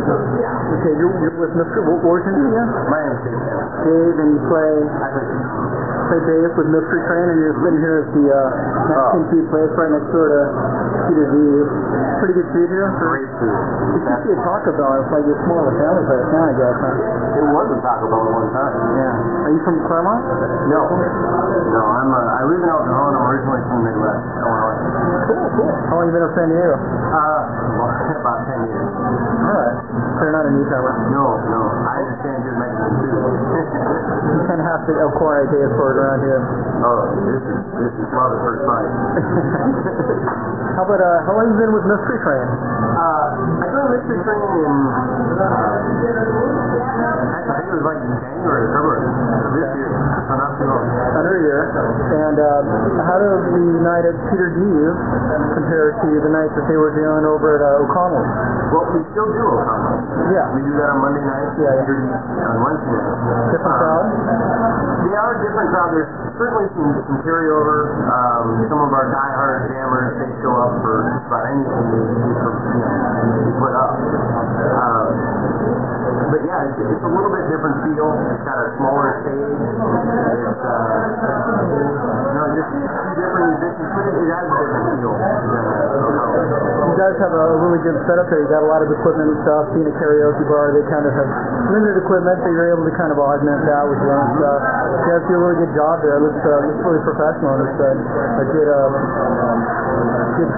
Yeah. Okay, you're with Mr. What was your name again? My name's Dave. Dave, and you play I bass with Mystery Train, and you're sitting here at the Mexican Food Place right next door to Peter D. Pretty good food here? Great food. You should see a Taco Bell. It's like it's more of a family place now, I guess, huh? It was a Taco Bell at one time. Yeah. Are you from Claremont? No. No, I live in El Cajon. I'm originally from the Midwest, Illinois. Cool. How long have you been in San Diego? About 10 years. All right. So you're not a newcomer? No. I understand good Mexican food. You kind of have to acquire a taste for it around here. Oh, this is love at first sight. How long have you been with Mystery Train? I joined Mystery Train in, I think it was like January or February of this year. So not too long. Under a year. And how does the night at Peter D. compare to the night that they were doing over at O'Connell's? Well, we still do O'Connell's. Yeah. We do that on Monday nights. Yeah. Peter D. on Wednesday nights. Different crowd? They are different crowd. There's certainly some carryover. Some of our diehard jammers, they show up for just about anything we put up. But yeah, it's a little bit different feel. It's got a smaller stage. It's just two different musicians, but it has a different feel. You guys have a really good setup there. You got a lot of equipment and stuff. Being a karaoke bar, they kind of have limited equipment, so you're able to kind of augment that with your own stuff. You guys do a really good job there. It looks really professional, and it's a good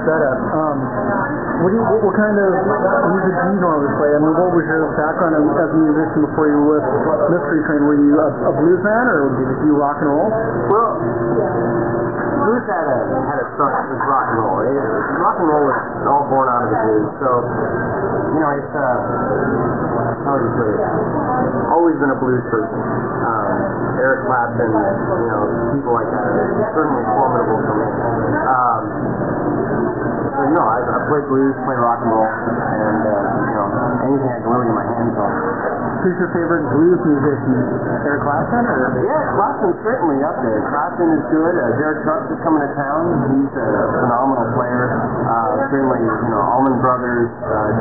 setup. What kind of music do you normally play? I mean, what was your background as a musician before you were with Mystery Train? Were you a blues man, or did you do rock and roll? Well, blues had a start with rock and roll. Rock and roll was all born out of the blues. So, it's how would you put it? Always been a blues person. Eric Clapton, people like that are certainly formidable for me. I play blues, play rock and roll, and anything I can really get my hands on. Who's your favorite blues musician? Eric Clapton? Yeah, Clapton's certainly up there. Clapton is good. Derek Trucks is coming to town. He's a phenomenal player. Certainly, Allman Brothers,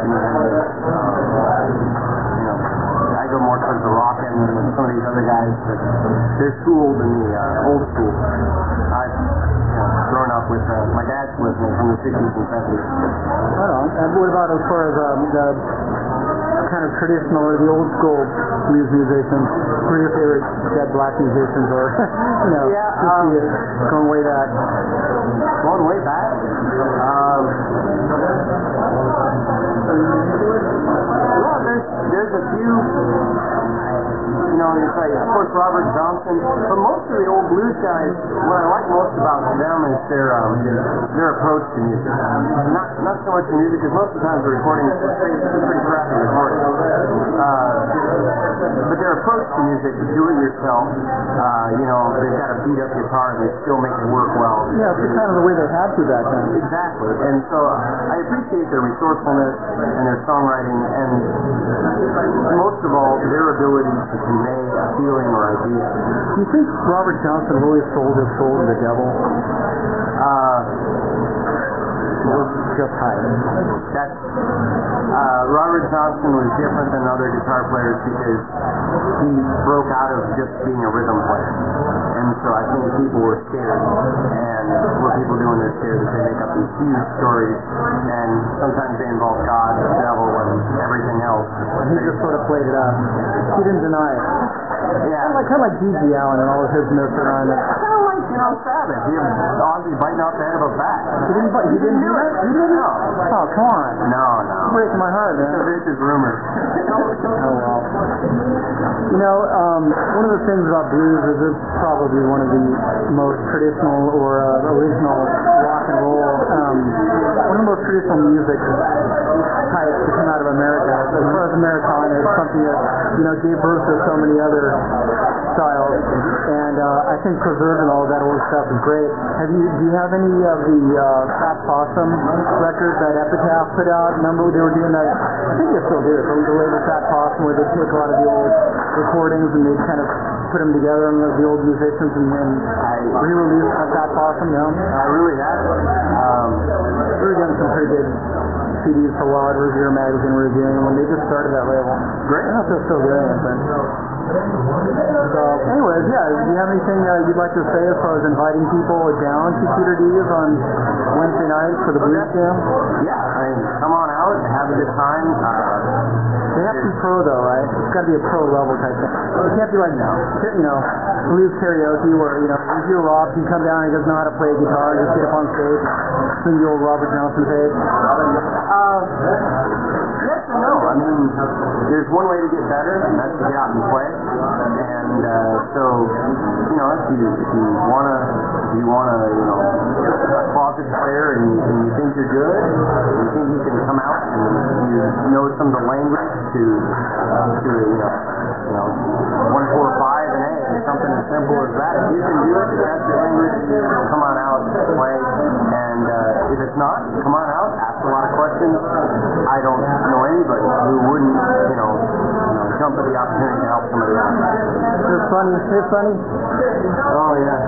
Jimi Hendrix. I go more towards the rock end than some of these other guys, but they're schooled in the old school. I've grown up with my dad's with me from the 60s and 70s. Right on. And what about as far as the kind of traditional or the old school blues musicians? Who are your favorite dead black musicians, or going way back? Going way back? Well, there's a few. It's like, of course, Robert Johnson, but most of the old blues guys, what I like most about them is their approach to music. Not so much the music, because most of the times the recordings are pretty crappy recordings. But their approach to music, do it yourself. They've got a beat up guitar and they still make it work well. Yeah, it's kind of the way they had to back then. Exactly, and so I appreciate their resourcefulness and their songwriting, and most of all, their ability to convey a feeling or idea. Do you think Robert Johnson really sold his soul to the devil? Just hype. Robert Johnson was different than other guitar players because he broke out of just being a rhythm player. And so I think people were scared. And what people do when they're scared is they make up these huge stories, and sometimes they involve God, the devil, and everything else. And he just sort of played it up. He didn't deny it. Yeah. Kind of like G.G. Allen and all of his myths around it. Kind of like, Sabbath. He had Ozzy biting off the head of a bat. He didn't do it? He didn't? No. Oh, come on. No. You're breaking my heart, man. This is rumors. Oh, well. One of the things about blues is it's probably one of the most traditional or original rock and roll, one of the most traditional music types to come out of America. As far as Americana, it's something that, gave birth to so many other styles, and I think preserving all that old stuff is great. Do you have any of the Fat Possum records that Epitaph put out? Remember they were doing that? I think they still do it. The label Fat Possum, where they take a lot of the old recordings and they kind of put them together on the old musicians and re-release Fat Possum. I really have. We were doing some pretty good CDs for a while. I'd review a magazine reviewing them, and they just started that label. Great. I don't know if they're still doing it, but. So, anyways, yeah, do you have anything you'd like to say as far as inviting people down to Peter D's on Wednesday nights for the Blues Jam? Yeah, I mean, come on out, have a good time. They have to be pro, though, right? It's got to be a pro level type thing. It can't be like, blues karaoke where, if you're Rob, you come down and he doesn't know how to play a guitar, just get up on stage, sing the old Robert Johnson page. Yes and no. I mean, there's one way to get better, and that's to get out and play. And so, if you wanna, a closet player, and you think you're good, and you think you can come out and you know some of the language to 1, 4, 5, and A, something as simple as that. If you can do it, if that's your language, come on out, play. And if it's not, come on out, ask a lot of questions. I don't know anybody who wouldn't, jump at the opportunity to help somebody else. It's funny. Oh, yeah.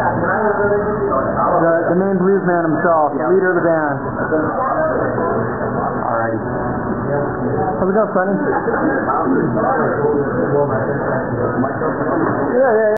The main blues man himself, the leader of the band. All right. How's it going, Sonny? Yeah.